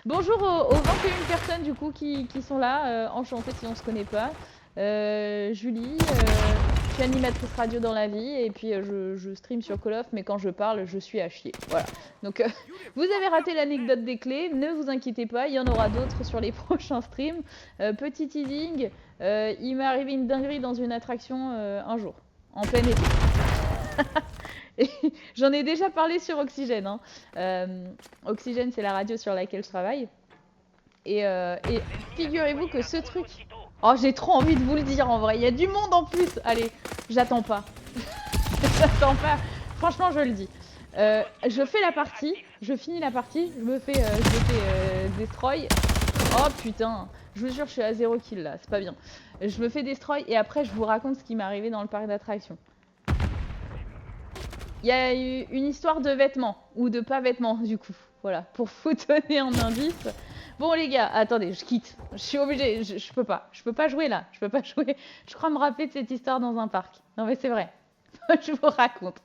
Bonjour aux 21 personnes du coup qui sont là, enchantée si on se connaît pas. Julie, je suis animatrice radio dans la vie et puis je stream sur Call of, mais quand je parle, je suis à chier. Voilà. Donc vous avez raté l'anecdote des clés, ne vous inquiétez pas, il y en aura d'autres sur les prochains streams. Petit teasing, il m'est arrivé une dinguerie dans une attraction un jour, en plein été. J'en ai déjà parlé sur Oxygène. Hein. Oxygène, c'est la radio sur laquelle je travaille. Et figurez-vous que ce truc... Oh, j'ai trop envie de vous le dire en vrai. Il y a du monde en plus. Allez, j'attends pas. J'attends pas. Franchement, je le dis. Je fais la partie. Je finis la partie. Je me fais destroy. Oh putain. Je vous jure, je suis à 0 kill là. C'est pas bien. Je me fais destroy et après, je vous raconte ce qui m'est arrivé dans le parc d'attractions. Il y a eu une histoire de vêtements, ou de pas vêtements du coup, voilà, pour vous donner un indice. Bon les gars, attendez, je quitte, je suis obligée, je peux pas jouer là, je peux pas jouer. Je crois me rappeler de cette histoire dans un parc. Non mais c'est vrai, je vous raconte.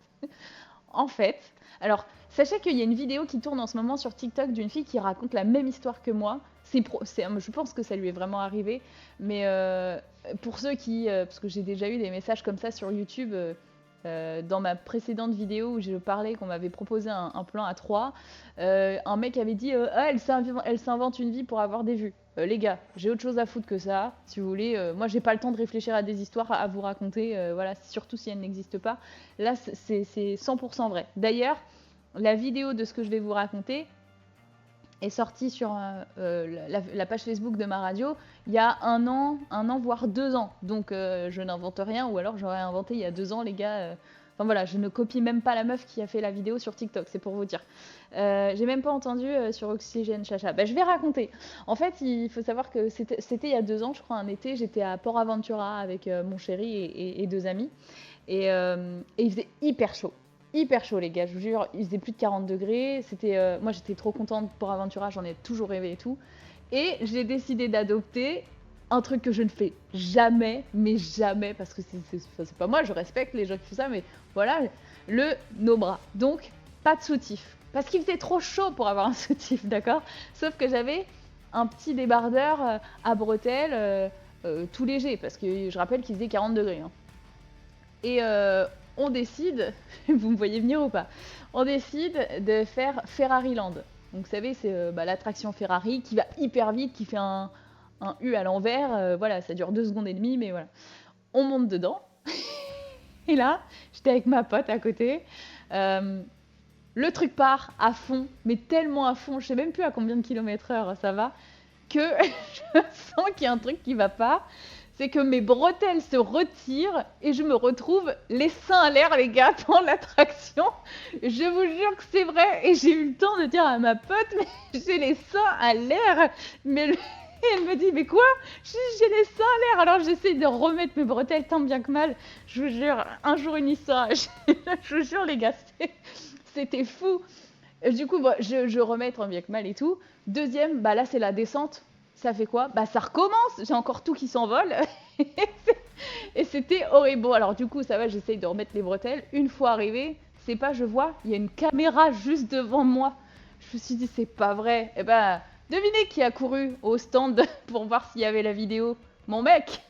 En fait, alors, sachez qu'il y a une vidéo qui tourne en ce moment sur TikTok d'une fille qui raconte la même histoire que moi. Je pense que ça lui est vraiment arrivé, mais pour ceux qui... parce que j'ai déjà eu des messages comme ça sur YouTube... dans ma précédente vidéo où je parlais qu'on m'avait proposé un plan à 3, un mec avait dit ah, elle s'invente une vie pour avoir des vues. Les gars, j'ai autre chose à foutre que ça, si vous voulez. Moi, j'ai pas le temps de réfléchir à des histoires à vous raconter, voilà, surtout si elles n'existent pas. Là, c'est 100% vrai. D'ailleurs, la vidéo de ce que je vais vous raconter est sortie sur la page Facebook de ma radio il y a un an, voire 2 ans. Donc je n'invente rien, ou alors j'aurais inventé il y a 2 ans, les gars. Enfin voilà, je ne copie même pas la meuf qui a fait la vidéo sur TikTok, c'est pour vous dire. J'ai même pas entendu sur Oxygène Chacha. Bah, je vais raconter. En fait, il faut savoir que c'était il y a 2 ans, je crois, un été, j'étais à Port Aventura avec mon chéri et 2 amis. Et il faisait hyper chaud. Hyper chaud les gars, je vous jure, il faisait plus de 40 degrés, moi j'étais trop contente pour Aventura, j'en ai toujours rêvé et tout. Et j'ai décidé d'adopter un truc que je ne fais jamais, mais jamais, parce que c'est pas moi, je respecte les gens qui font ça, mais voilà, le no-bras. Donc, pas de soutif. Parce qu'il faisait trop chaud pour avoir un soutif, d'accord? Sauf que j'avais un petit débardeur à bretelles tout léger, parce que je rappelle qu'il faisait 40 degrés. Hein. Et on décide, vous me voyez venir ou pas, on décide de faire Ferrari Land. Donc vous savez, c'est l'attraction Ferrari qui va hyper vite, qui fait un U à l'envers. Voilà, ça dure 2 secondes et demie, mais voilà. On monte dedans. Et là, j'étais avec ma pote à côté. Le truc part à fond, mais tellement à fond, je sais même plus à combien de kilomètres/heure ça va, que je sens qu'il y a un truc qui va pas. C'est que mes bretelles se retirent et je me retrouve les seins à l'air, les gars, dans l'attraction. Je vous jure que c'est vrai. Et j'ai eu le temps de dire à ma pote, mais j'ai les seins à l'air. Mais elle me dit, mais quoi? J'ai les seins à l'air. Alors j'essaie de remettre mes bretelles tant bien que mal. Je vous jure, un jour une histoire. Je vous jure, les gars, c'était fou. Du coup, je remets tant bien que mal et tout. Deuxième, là, c'est la descente. Ça fait quoi? Ça recommence, j'ai encore tout qui s'envole. Et c'était horrible. Bon, alors du coup, ça va, j'essaye de remettre les bretelles. Une fois arrivé, c'est pas, je vois, il y a une caméra juste devant moi. Je me suis dit, c'est pas vrai. Et devinez qui a couru au stand pour voir s'il y avait la vidéo? Mon mec.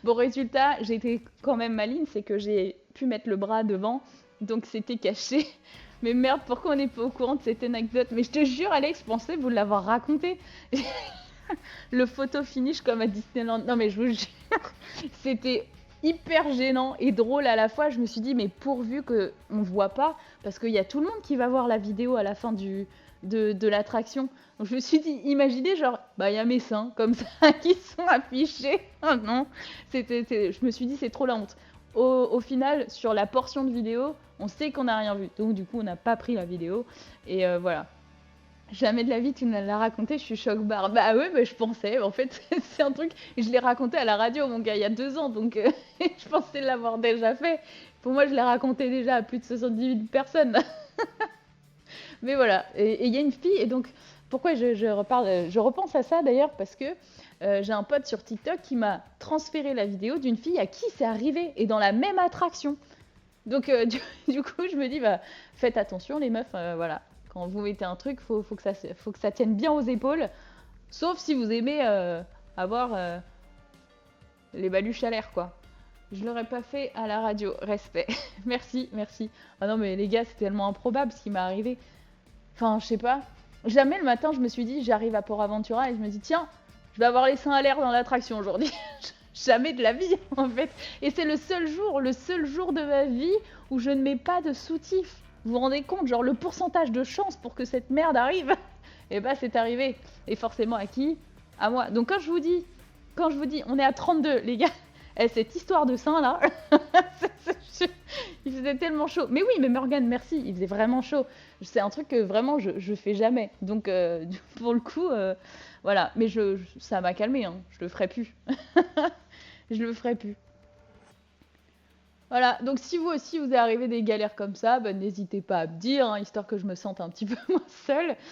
Bon, résultat, j'ai été quand même maligne, c'est que j'ai pu mettre le bras devant, donc c'était caché. Mais merde, pourquoi on n'est pas au courant de cette anecdote? Mais je te jure, Alex, je pensais vous l'avoir raconté. Le photo finish comme à Disneyland. Non mais je vous jure, c'était hyper gênant et drôle à la fois. Je me suis dit, mais pourvu qu'on ne voit pas, parce qu'il y a tout le monde qui va voir la vidéo à la fin de l'attraction. Donc je me suis dit, imaginez, genre, il y a mes seins comme ça qui sont affichés. Oh non, je me suis dit, c'est trop la honte. Au final, sur la portion de vidéo, on sait qu'on n'a rien vu. Donc du coup, on n'a pas pris la vidéo. Et voilà. Jamais de la vie tu ne l'as raconté, je suis choc-barre. Bah ouais, mais je pensais, en fait, c'est un truc... Je l'ai raconté à la radio, mon gars, il y a 2 ans, donc je pensais l'avoir déjà fait. Pour moi, je l'ai raconté déjà à plus de 78 personnes. Mais voilà, et il y a une fille, et donc, pourquoi je repense à ça d'ailleurs, parce que j'ai un pote sur TikTok qui m'a transféré la vidéo d'une fille à qui c'est arrivé, et dans la même attraction. Donc, du coup, je me dis, faites attention les meufs, voilà. Quand vous mettez un truc, faut que ça tienne bien aux épaules. Sauf si vous aimez avoir les baluches à l'air, quoi. Je l'aurais pas fait à la radio. Respect. Merci, merci. Ah non, mais les gars, c'est tellement improbable ce qui m'est arrivé. Enfin, je sais pas. Jamais le matin, je me suis dit, j'arrive à Port Aventura et je me dis, tiens, je vais avoir les seins à l'air dans l'attraction aujourd'hui. Jamais de la vie, en fait. Et c'est le seul jour de ma vie où je ne mets pas de soutif. Vous vous rendez compte, genre le pourcentage de chance pour que cette merde arrive? Et bah, c'est arrivé. Et forcément, à qui? À moi. Donc quand je vous dis, on est à 32, les gars. Eh, cette histoire de sein là, il faisait tellement chaud. Mais oui, mais Morgane, merci, il faisait vraiment chaud. C'est un truc que vraiment je fais jamais. Donc pour le coup, voilà. Mais ça m'a calmé, hein. Je le ferai plus. Je le ferai plus. Voilà, donc si vous aussi vous est arrivé des galères comme ça, bah, n'hésitez pas à me dire, hein, histoire que je me sente un petit peu moins seule.